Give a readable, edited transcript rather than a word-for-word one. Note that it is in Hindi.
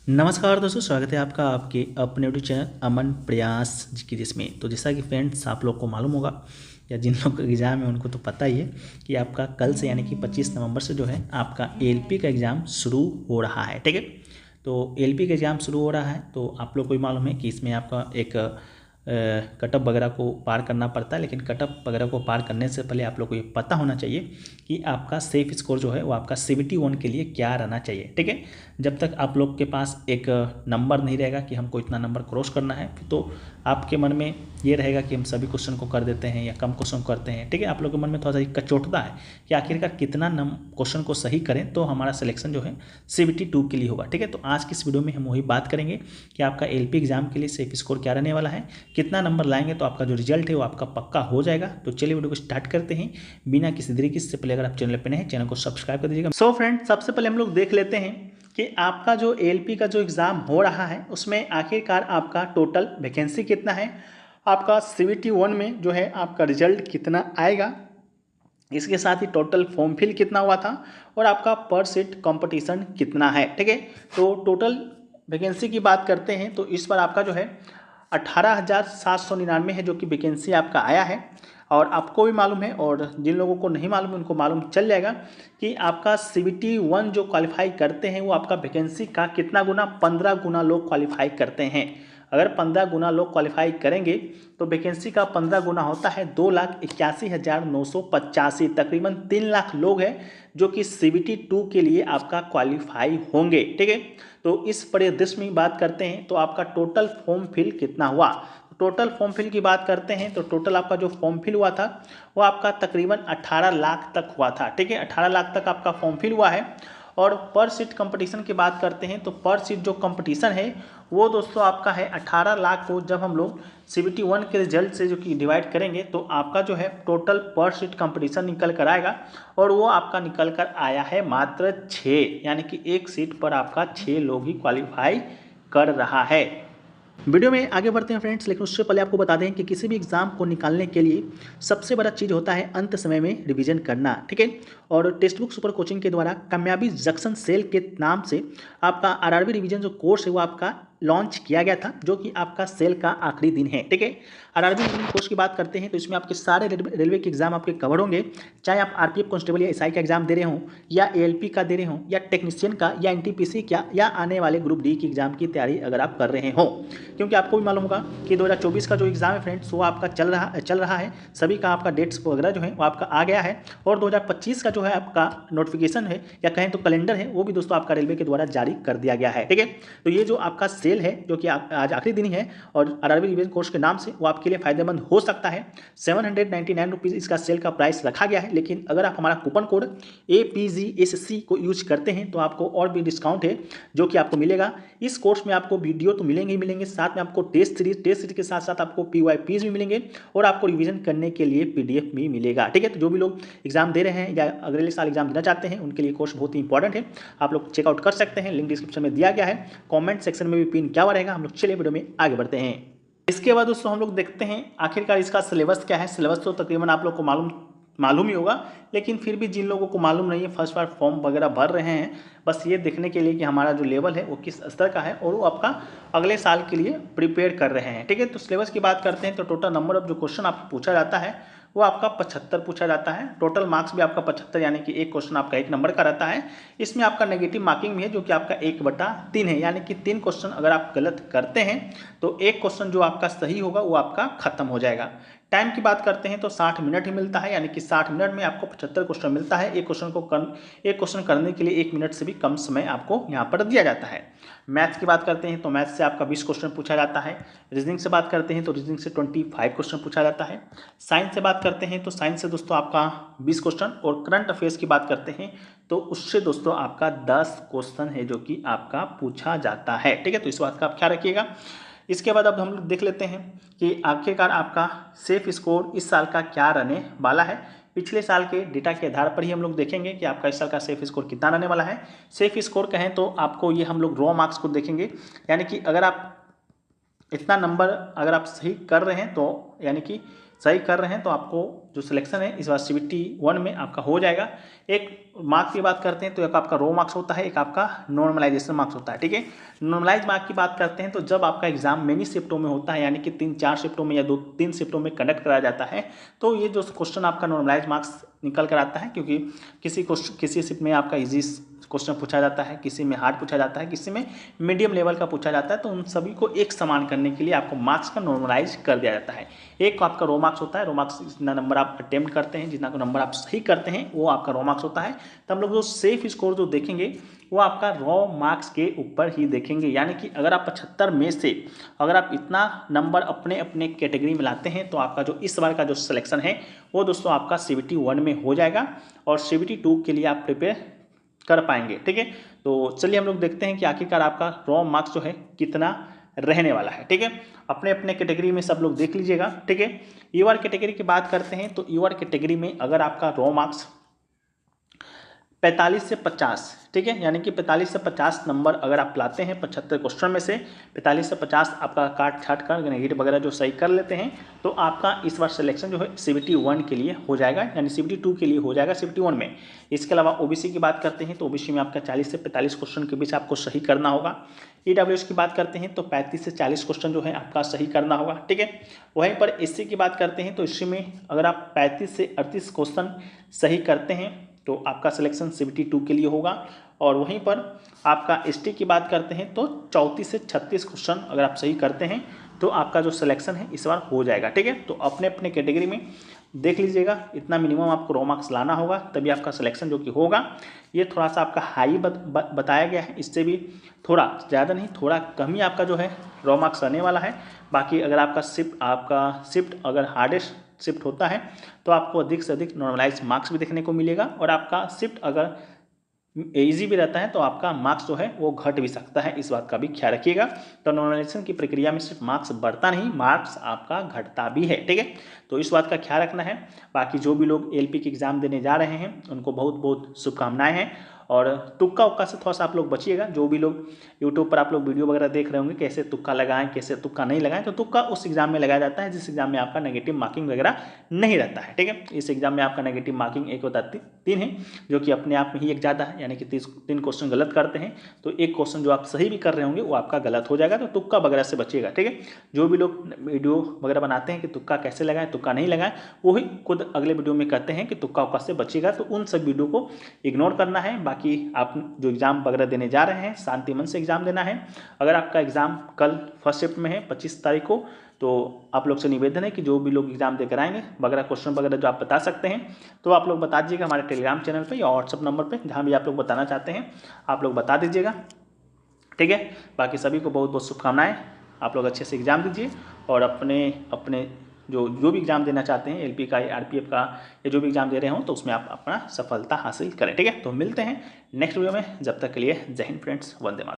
नमस्कार दोस्तों, स्वागत है आपका आपके अपने यूट्यूब चैनल अमन प्रयास जी की जिसमें। तो जैसा कि फ्रेंड्स आप लोग को मालूम होगा या जिन लोग का एग्ज़ाम है उनको तो पता ही है कि आपका कल से यानी कि 25 नवंबर से जो है आपका एलपी का एग्ज़ाम शुरू हो रहा है। ठीक है, तो एलपी का एग्ज़ाम शुरू हो रहा है तो आप लोग को भी मालूम है कि इसमें आपका एक कटअप वगैरह को पार करना पड़ता है। लेकिन कटअप वगैरह को पार करने से पहले आप लोग को ये पता होना चाहिए कि आपका सेफ स्कोर जो है वो आपका CBT-1 के लिए क्या रहना चाहिए। ठीक है, जब तक आप लोग के पास एक नंबर नहीं रहेगा कि हमको इतना नंबर क्रॉस करना है तो आपके मन में ये रहेगा कि हम सभी क्वेश्चन को कर देते हैं या कम क्वेश्चन करते हैं। ठीक है, आप लोग के मन में थोड़ा सा कचोटता है कि आखिरकार कितना क्वेश्चन को सही करें तो हमारा सिलेक्शन जो है CBT-2 के लिए होगा। ठीक है, तो आज की इस वीडियो में हम वही बात करेंगे कि आपका एलपी एग्जाम के लिए सेफ स्कोर क्या रहने वाला है, कितना नंबर लाएंगे तो आपका जो रिजल्ट है वो आपका पक्का हो जाएगा। तो चलिए वीडियो को स्टार्ट करते हैं बिना किसी देरी की। इससे पहले अगर आप चैनल पर नए हैं चैनल को सब्सक्राइब कर दीजिएगा। सो फ्रेंड, सबसे पहले हम लोग देख लेते हैं कि आपका जो एलपी का जो एग्ज़ाम हो रहा है उसमें आखिरकार आपका टोटल वैकेंसी कितना है, आपका CBT-1 में जो है आपका रिजल्ट कितना आएगा, इसके साथ ही टोटल फॉर्म फिल कितना हुआ था और आपका पर सीट कंपटीशन कितना है। ठीक है, तो टोटल वैकेंसी की बात करते हैं तो इस पर आपका जो है 18,799 है जो कि वैकेंसी आपका आया है। और आपको भी मालूम है और जिन लोगों को नहीं मालूम है उनको मालूम चल जाएगा कि आपका CBT-1 जो क्वालिफाई करते हैं वो आपका वैकेंसी का कितना गुना, 15 गुना लोग क्वालिफाई करते हैं। अगर 15 गुना लोग क्वालिफाई करेंगे तो वैकेंसी का 15 गुना होता है 2,81,985। तकरीबन 3 लाख लोग हैं जो कि CBT-2 के लिए आपका क्वालिफाई होंगे। ठीक है, तो इस परिदृश्य में बात करते हैं तो आपका टोटल फॉर्म फिल कितना हुआ। टोटल फॉर्म फिल की बात करते हैं तो टोटल आपका जो फॉर्म फिल हुआ था वो आपका तकरीबन 18 लाख तक हुआ था। ठीक है, 18 लाख तक आपका फॉर्म फिल हुआ है। और पर सीट कंपटीशन की बात करते हैं तो पर सीट जो कंपटीशन है वो दोस्तों आपका है 18 लाख को जब हम लोग CBT-1 के रिजल्ट से जो कि डिवाइड करेंगे तो आपका जो है टोटल पर सीट कंपटीशन निकल कर आएगा। और वो आपका निकल कर आया है मात्र 6, यानी कि एक सीट पर आपका 6 लोग ही क्वालिफाई कर रहा है। वीडियो में आगे बढ़ते हैं फ्रेंड्स, लेकिन उससे पहले आपको बता दें कि किसी भी एग्जाम को निकालने के लिए सबसे बड़ा चीज़ होता है अंत समय में रिवीजन करना। ठीक है, और टेक्स्ट बुक सुपर कोचिंग के द्वारा कामयाबी जंक्शन सेल के नाम से आपका RRB रिवीजन जो कोर्स है वो आपका लॉन्च किया गया था जो कि आपका सेल का आखिरी दिन है। ठीक है, RRB रिवीजन कोर्स की बात करते हैं तो इसमें आपके सारे रेलवे के एग्जाम आपके कवर होंगे, चाहे आप RPF कांस्टेबल या SI का एग्जाम दे रहे हो या ALP का दे रहे हो या टेक्नीशियन का या NTPC का या आने वाले ग्रुप D की एग्जाम की तैयारी अगर आप कर रहे हो। क्योंकि आपको भी मालूम होगा कि 2024 का जो एग्ज़ाम है फ्रेंड्स वो आपका चल रहा है, सभी का आपका डेट्स वगैरह जो है वो आपका आ गया है। और 2025 का जो है आपका नोटिफिकेशन है या कहें तो कैलेंडर है वो भी दोस्तों आपका रेलवे के द्वारा जारी कर दिया गया है। ठीक है, तो ये जो आपका सेल है जो कि आज आखिरी दिन ही है और RRB रिवीजन कोर्स के नाम से वो आपके लिए फायदेमंद हो सकता है। 799 रुपीज़ इसका सेल का प्राइस रखा गया है, लेकिन अगर आप हमारा कूपन कोड APGSC को यूज करते हैं तो आपको और भी डिस्काउंट है जो कि आपको मिलेगा। इस कोर्स में आपको वीडियो तो मिलेंगे ही मिलेंगे, साथ में आपको टेस्ट सीरीज के साथ साथ आपको PYPs भी मिलेंगे और आपको रिवीजन करने के लिए PDF भी मिलेगा। ठीक है, तो जो भी लोग एग्जाम दे रहे हैं या अगले साल एग्जाम देना चाहते हैं उनके लिए कोर्स बहुत ही इंपॉर्टेंट है, आप लोग चेकआउट कर सकते हैं। लिंक डिस्क्रिप्शन में दिया गया है, कॉमेंट सेक्शन में भी पिन किया हुआ रहेगा। हम लोग चलिए वीडियो में आगे बढ़ते हैं। इसके बाद दोस्तों हम लोग देखते हैं आखिरकार इसका सिलेबस क्या है। सिलेबस तो तकरीबन आप लोग को मालूम ही होगा, लेकिन फिर भी जिन लोगों को मालूम नहीं है फर्स्ट बार फॉर्म वगैरह भर रहे हैं बस ये देखने के लिए कि हमारा जो लेवल है वो किस स्तर का है और वो आपका अगले साल के लिए प्रिपेयर कर रहे हैं। ठीक है, तो सिलेबस की बात करते हैं तो टोटल नंबर ऑफ जो क्वेश्चन आपको पूछा जाता है वो आपका 75 पूछा जाता है। टोटल मार्क्स भी आपका 75 यानी कि एक क्वेश्चन आपका 1 नंबर का रहता है। इसमें आपका नेगेटिव मार्किंग भी है जो कि आपका 1/3 है, यानी कि 3 क्वेश्चन अगर आप गलत करते हैं तो एक क्वेश्चन जो आपका सही होगा वो आपका खत्म हो जाएगा। टाइम की बात करते हैं तो 60 मिनट ही मिलता है, यानी कि 60 मिनट में आपको 75 क्वेश्चन मिलता है। एक क्वेश्चन करने के लिए 1 मिनट से भी कम समय आपको यहाँ पर दिया जाता है। मैथ्स की बात करते हैं तो मैथ्स से आपका 20 क्वेश्चन पूछा जाता है। रीजनिंग से बात करते हैं तो रीजनिंग से 25 क्वेश्चन पूछा जाता है। साइंस से बात करते हैं तो साइंस से दोस्तों आपका 20 क्वेश्चन और करंट अफेयर्स की बात करते हैं तो उससे दोस्तों आपका 10 क्वेश्चन है जो कि आपका पूछा जाता है। ठीक है, तो इस बात का आप ख्याल रखिएगा। इसके बाद अब हम लोग देख लेते हैं कि आखिरकार आपका सेफ स्कोर इस साल का क्या रहने वाला है। पिछले साल के डेटा के आधार पर ही हम लोग देखेंगे कि आपका इस साल का सेफ स्कोर कितना रहने वाला है। सेफ स्कोर कहें तो आपको ये हम लोग रॉ मार्क्स को देखेंगे, यानी कि अगर आप इतना नंबर अगर आप सही कर रहे हैं तो यानी कि सही कर रहे हैं तो आपको जो सिलेक्शन है इस बार CBT 1 में आपका हो जाएगा। एक मार्क्स की बात करते हैं तो एक आपका रो मार्क्स होता है, एक आपका नॉर्मलाइजेशन मार्क्स होता है, ठीक है। नॉर्मलाइज मार्क्स की बात करते हैं तो जब आपका एग्जाम मेनी शिफ्टों में होता है, यानी कि 3-4 शिफ्टों में या 2-3 शिफ्टों में कंडक्ट कराया जाता है, तो ये जो क्वेश्चन आपका नॉर्मलाइज मार्क्स निकल कर आता है, क्योंकि किसी शिफ्ट में आपका ईजी क्वेश्चन पूछा जाता है, किसी में हार्ड पूछा जाता है, किसी में मीडियम लेवल का पूछा जाता है, तो उन सभी को एक समान करने के लिए आपको मार्क्स का नॉर्मलाइज कर दिया जाता है। एक आपका रो मार्क्स होता है, रो मार्क्स जितना नंबर आप अटेम्प्ट करते हैं, जितना नंबर आप सही करते हैं, वो आपका रो मार्क्स होता है। तो हम लोग जो सेफ स्कोर जो देखेंगे वो आपका रो मार्क्स के ऊपर ही देखेंगे, यानी कि अगर आप 75 में से अगर आप इतना नंबर अपने अपने कैटेगरी में लाते हैं तो आपका जो इस बार का जो सिलेक्शन है वो दोस्तों आपका CBT 1 में हो जाएगा और CBT 2 के लिए आप प्रिपेयर कर पाएंगे, ठीक है। तो चलिए हम लोग देखते हैं कि आखिरकार आपका रॉ मार्क्स जो है कितना रहने वाला है, ठीक है। अपने अपने कैटेगरी में सब लोग देख लीजिएगा, ठीक है। यूआर कैटेगरी की बात करते हैं तो यूआर कैटेगरी में अगर आपका रॉ मार्क्स 45 से 50, ठीक है, यानी कि 45 से 50 नंबर अगर आप लाते हैं 75 क्वेश्चन में से 45 से 50 आपका काट छाट कर नेगेटिव वगैरह जो सही कर लेते हैं तो आपका इस बार सिलेक्शन जो है CBT 1 के लिए हो जाएगा, यानी CBT 2 के लिए हो जाएगा CBT 1 में। इसके अलावा OBC की बात करते हैं तो OBC में आपका 40 से 45 क्वेश्चन के बीच आपको सही करना होगा। EWS की बात करते हैं तो 35 से 40 क्वेश्चन जो है आपका सही करना होगा, ठीक है। वहीं पर SC की बात करते हैं तो SC में अगर आप 35 से 38 क्वेश्चन सही करते हैं तो आपका सिलेक्शन CBT 2 के लिए होगा। और वहीं पर आपका ST की बात करते हैं तो 34 से 36 क्वेश्चन अगर आप सही करते हैं तो आपका जो सिलेक्शन है इस बार हो जाएगा, ठीक है। तो अपने अपने कैटेगरी में देख लीजिएगा, इतना मिनिमम आपको रो मार्क्स लाना होगा तभी आपका सिलेक्शन जो कि होगा। ये थोड़ा सा आपका हाई बताया गया है, इससे भी थोड़ा ज़्यादा नहीं थोड़ा कम ही आपका जो है रो मार्क्स रहने वाला है। बाकी अगर आपका शिफ्ट अगर हार्डेस्ट शिफ्ट होता है तो आपको अधिक से अधिक नॉर्मलाइज मार्क्स भी देखने को मिलेगा, और आपका शिफ्ट अगर इजी भी रहता है तो आपका मार्क्स जो है वो घट भी सकता है, इस बात का भी ख्याल रखिएगा। तो नॉर्मलाइजेशन की प्रक्रिया में सिर्फ मार्क्स बढ़ता नहीं, मार्क्स आपका घटता भी है, ठीक है। तो इस बात का ख्याल रखना है। बाकी जो भी लोग LP के एग्जाम देने जा रहे हैं उनको बहुत बहुत शुभकामनाएं हैं, और तुक्का उक्का से थोड़ा सा आप लोग बचिएगा। जो भी लोग यूट्यूब पर आप लोग वीडियो वगैरह देख रहे होंगे कैसे तुक्का लगाएं कैसे तुक्का नहीं लगाएं, तो तुक्का उस एग्जाम में लगाया जाता है जिस एग्जाम में आपका नेगेटिव मार्किंग वगैरह नहीं रहता है, ठीक है। इस एग्जाम में आपका नेगेटिव मार्किंग 1/3 है, जो कि अपने आप में ही एक ज़्यादा है, यानी कि 3 क्वेश्चन गलत करते हैं तो एक क्वेश्चन जो आप सही भी कर रहे होंगे वो आपका गलत हो जाएगा। तो तुक्का वगैरह से बचिएगा, ठीक है। जो भी लोग वीडियो वगैरह बनाते हैं कि तुक्का कैसे लगाएं तुक्का नहीं लगाएं, वही खुद अगले वीडियो में कहते हैं कि तुक्का उक्का से बचिएगा, तो उन सब वीडियो को इग्नोर करना है। बाकी आप जो एग्ज़ाम वगैरह देने जा रहे हैं शांति मन से एग्ज़ाम देना है। अगर आपका एग्ज़ाम कल फर्स्ट शिफ्ट में है 25 तारीख को, तो आप लोग से निवेदन है कि जो भी लोग एग्जाम देकर आएंगे वगैरह क्वेश्चन वगैरह जो आप बता सकते हैं तो आप लोग बता दीजिएगा हमारे टेलीग्राम चैनल पे या व्हाट्सअप नंबर पे, जहाँ भी आप लोग बताना चाहते हैं आप लोग बता दीजिएगा, ठीक है। बाकी सभी को बहुत बहुत शुभकामनाएं, आप लोग अच्छे से एग्ज़ाम दीजिए और अपने अपने जो भी एग्ज़ाम देना चाहते हैं LP का या RPF का या जो भी एग्ज़ाम दे रहे हो तो उसमें आप अपना सफलता हासिल करें, ठीक है। तो मिलते हैं नेक्स्ट वीडियो में, जब तक के लिए जय हिंद फ्रेंड्स, वंदे मातरम।